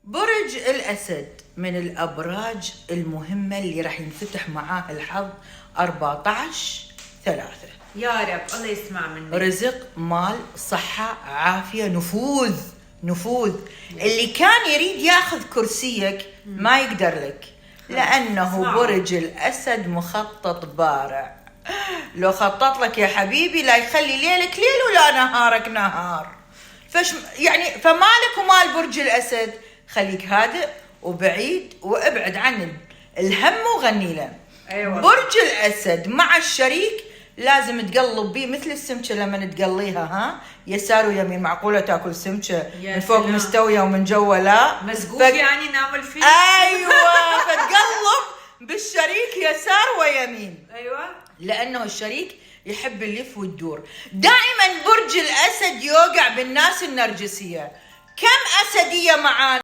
برج الأسد من الأبراج المهمة اللي راح ينفتح معاه الحظ 14/3. يا رب الله يسمع منك. رزق، مال، صحة، عافية، نفوذ. اللي كان يريد ياخذ كرسيك ما يقدر لك، لأنه برج الأسد مخطط بارع. لو خطط لك يا حبيبي لا يخلي ليلك ليل ولا نهارك نهار. فمالك ومال برج الأسد، خليك هادئ وبعيد وابعد عن الهم وغني له. أيوة. برج الأسد مع الشريك لازم تقلب بيه مثل السمكة لما تقليها، يسار ويمين. معقولة تاكل سمكة من فوق مستوية ومن جوا لا مسقوف يعني نعمل فيه. ايوه فتقلب بالشريك يسار ويمين. ايوه، لانه الشريك يحب اللف والدور. دائما برج الأسد يوقع بالناس النرجسية. كم أسدية معانا